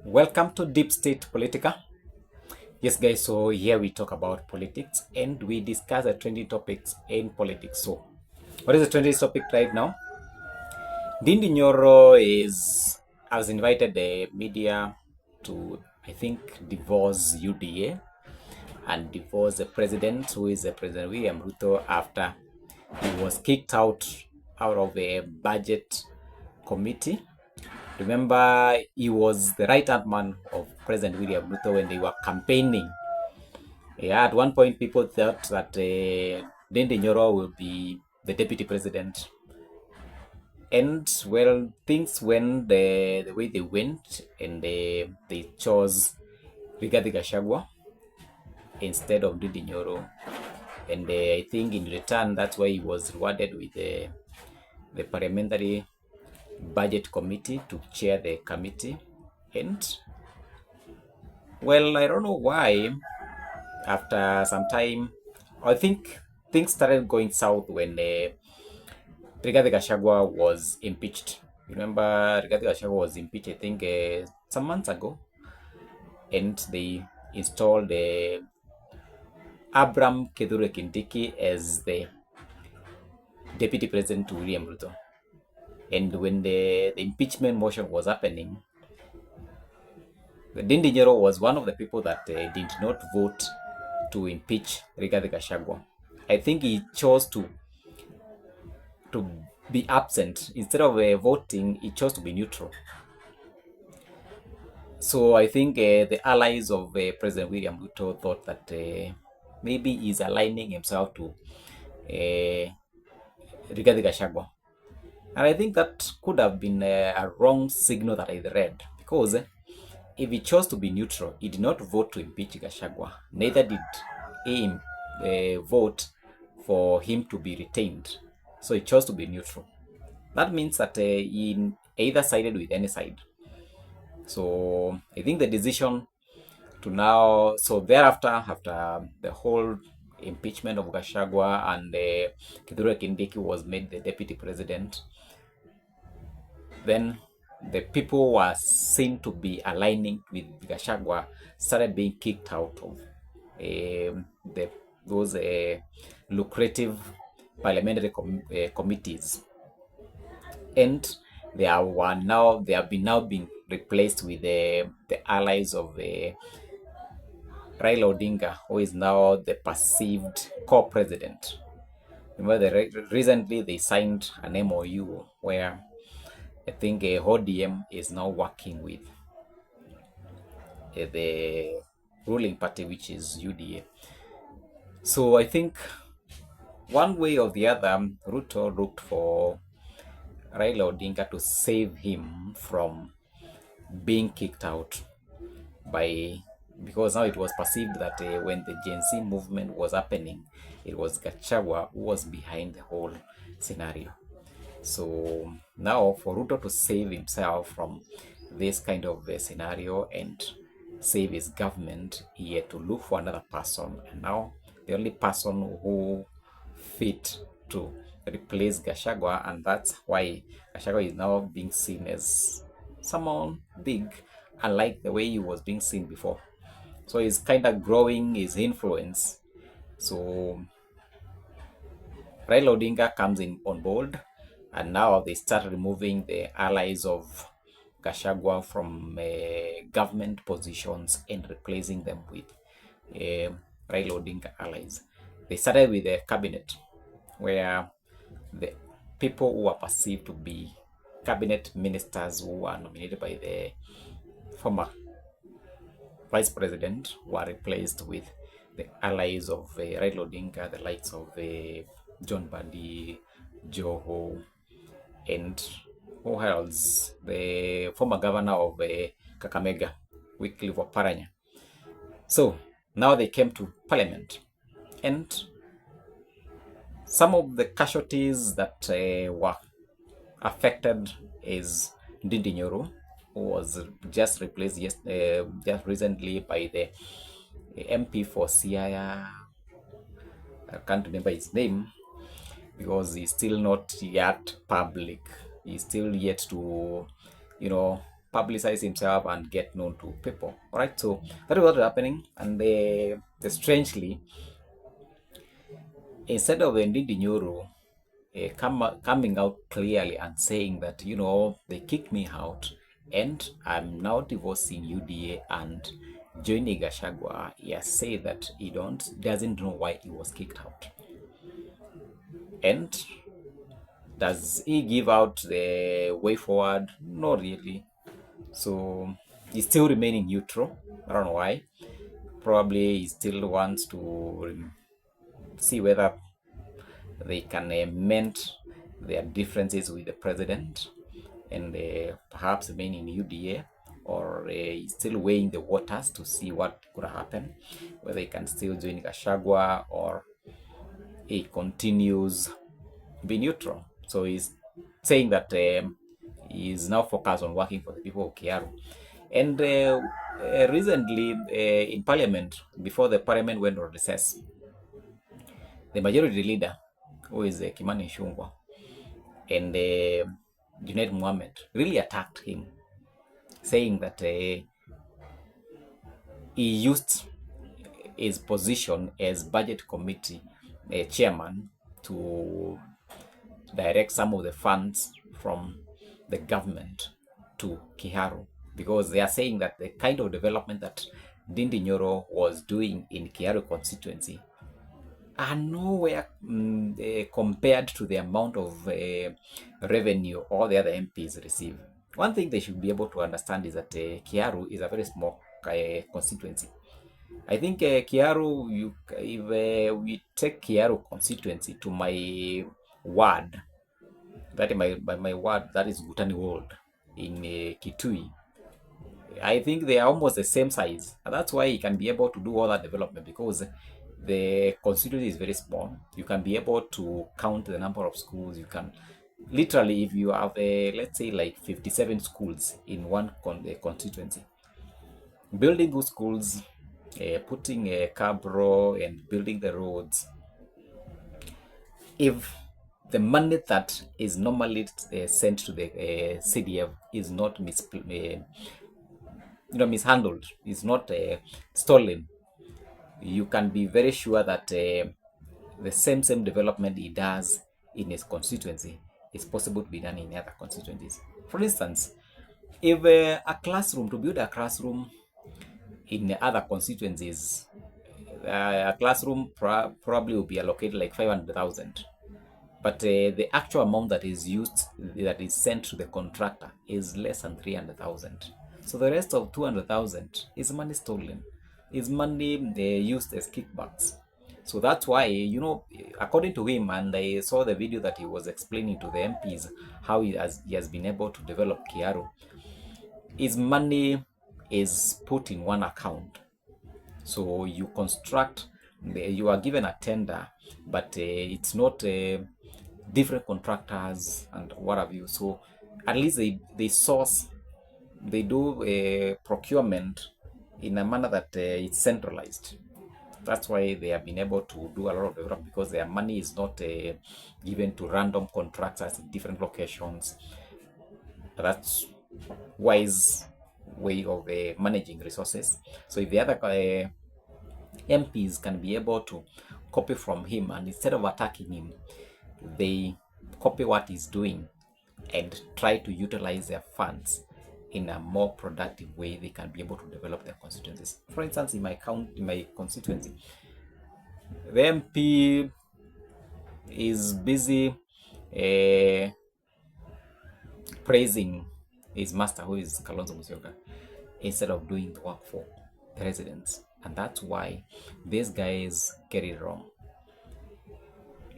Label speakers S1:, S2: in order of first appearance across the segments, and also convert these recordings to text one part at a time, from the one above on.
S1: Welcome to Deep State Politica. Yes, guys, so here we talk about politics and we discuss the trending topics in politics. So, what is the trending topic right now? Ndidi Nyoro has invited the media to, I think, divorce UDA and divorce the president, who is the President William Ruto, after he was kicked out of a budget committee. Remember, he was the right-hand man of President William Ruto when they were campaigning. Yeah, at one point, people thought that Ndidi Nyoro will be the deputy president. And, well, things went the way they went, and they chose Rigathi GACHANGUA instead of Ndidi Nyoro. And I think in return, that's why he was rewarded with the parliamentary budget committee to chair the committee. And, well, I don't know why, after some time, I think things started going south when Rigathi GACHANGUA was impeached. Remember, Rigathi GACHANGUA was impeached, I think, some months ago, and they installed Abraham Kithure Kindiki as the deputy president to William Ruto. And when the impeachment motion was happening, Ndidi Nyoro was one of the people that did not vote to impeach Rigathi GACHANGUA. I think he chose to be absent. Instead of voting, he chose to be neutral. So I think the allies of President William Ruto thought that maybe he's aligning himself to Rigathi GACHANGUA. And I think that could have been a wrong signal that I read, because if he chose to be neutral, he did not vote to impeach GACHANGUA. Neither did he vote for him to be retained. So he chose to be neutral. That means that he either sided with any side. So I think the decision to now, so thereafter, after the whole impeachment of GACHANGUA and Kithure Kindiki was made the deputy president, then the people who were seen to be aligning with GACHANGUA started being kicked out of those lucrative parliamentary committees, and they have been replaced with the allies of Raila Odinga, who is now the perceived co-president. Remember, recently they signed an MOU where I think ODM is now working with the ruling party, which is UDA. So I think one way or the other, Ruto looked for Raila Odinga to save him from being kicked out because now it was perceived that when the Gen Z movement was happening, it was GACHANGUA who was behind the whole scenario. So now for Ruto to save himself from this kind of scenario and save his government, he had to look for another person. And now the only person who fit to replace GACHANGUA, and that's why GACHANGUA is now being seen as someone big, unlike the way he was being seen before. So he's kind of growing his influence. So Raila Odinga comes in on board, and now they start removing the allies of GACHANGUA from government positions and replacing them with Raila Odinga allies. They started with a cabinet where the people who are perceived to be cabinet ministers who are nominated by the former vice president were replaced with the allies of Raila Odinga, the likes of John Bandi, Joho, and who else? The former governor of Kakamega, Wycliffe Oparanya. So now they came to parliament, and some of the casualties that were affected is Ndidi Nyoro, who was just replaced just recently by the MP for Siaya. I can't remember his name because he's still not yet public. He's still yet to, publicize himself and get known to people. All right, so that is what is happening. And strangely, instead of Ndidi Nyoro coming out clearly and saying that, they kicked me out and I'm now divorcing UDA and joining GACHANGUA, he has said that he doesn't know why he was kicked out. And does he give out the way forward? Not really. So he's still remaining neutral. I don't know why. Probably he still wants to see whether they can mend their differences with the president and perhaps remain in UDA, or he's still weighing the waters to see what could happen, whether he can still join GACHANGUA or he continues be neutral. So he's saying that he's now focused on working for the people of Kiaru. And recently in Parliament, before the Parliament went on recess, the majority leader, who is Kimani Ichung'wah, and Junaid Mohammed really attacked him, saying that he used his position as budget committee chairman to direct some of the funds from the government to Kiaru, because they are saying that the kind of development that Ndidi Nyoro was doing in Kiaru constituency are nowhere compared to the amount of revenue all the other MPs receive. One thing they should be able to understand is that Kiaru is a very small constituency. I think Kiaru, if we take Kiaru constituency to my ward, that is my ward, that is Gutani Ward in Kitui, I think they are almost the same size. And that's why you can be able to do all that development, because the constituency is very small. You can be able to count the number of schools. You can literally, if you have let's say like 57 schools in one constituency, building good schools, putting a curb row and building the roads, if the money that is normally sent to the CDF is not mishandled, is not stolen, you can be very sure that the same development he does in his constituency is possible to be done in other constituencies. For instance, if to build a classroom in other constituencies, a classroom probably will be allocated like 500,000. But the actual amount that is used, that is sent to the contractor, is less than 300,000. So the rest of 200,000 is money stolen, is money used as kickbacks. So that's why, according to him, and I saw the video that he was explaining to the MPs how he has been able to develop Kiaru, his money is put in one account. So you construct, you are given a tender, but it's not different contractors and what have you. So at least they source, they do procurement in a manner that it's centralized. That's why they have been able to do a lot of development, because their money is not given to random contractors in different locations. That's wise way of managing resources. So if the other MPs can be able to copy from him, and instead of attacking him, they copy what he's doing and try to utilize their funds in a more productive way, they can be able to develop their constituencies. For instance, in my constituency, the MP is busy praising his master, who is Kalonzo Musyoka, instead of doing the work for the residents. And that's why these guys get it wrong.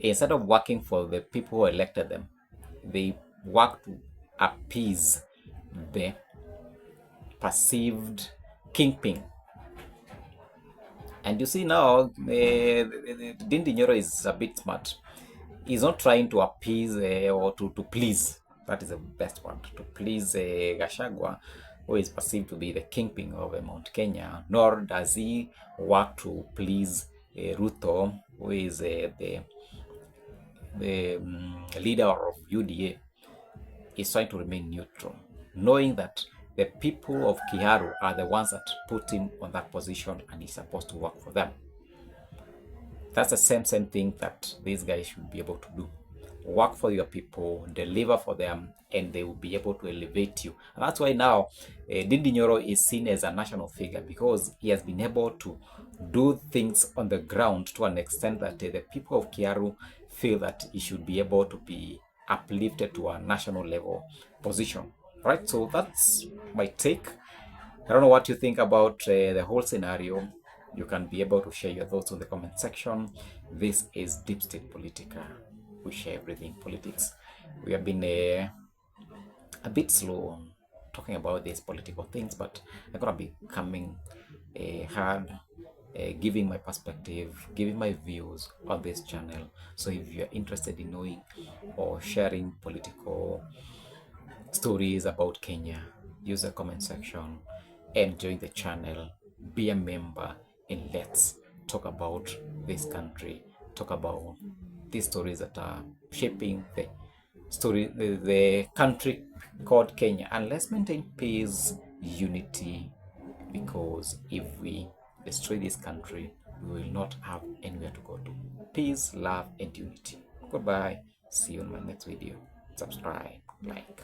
S1: Instead of working for the people who elected them, they work to appease the perceived kingpin. And you see now, Ndidi Nyoro is a bit smart. He's not trying to appease or to please. That is the best one. To please GACHANGUA, who is perceived to be the kingpin of Mount Kenya, nor does he work to please Ruto, who is the leader of UDA. Is trying to remain neutral, knowing that the people of Kiaru are the ones that put him on that position and he's supposed to work for them. That's the same thing that these guys should be able to do. Work for your people, deliver for them, and they will be able to elevate you. And that's why now Ndidi Nyoro is seen as a national figure, because he has been able to do things on the ground to an extent that the people of Kiaru feel that he should be able to be uplifted to a national level position. Right? So that's my take. I don't know what you think about the whole scenario. You can be able to share your thoughts in the comment section. This is Deep State Politica. We share everything politics. We have been a bit slow on talking about these political things, but I'm gonna be coming hard, giving my perspective, giving my views on this channel. So if you're interested in knowing or sharing political stories about Kenya, use the comment section and join the channel, be a member, and let's talk about this country, talk about these stories that are shaping the country called Kenya, and let's maintain peace, unity, because if we destroy this country, we will not have anywhere to go to. Peace, love, and unity. Goodbye. See you in my next video. Subscribe, like.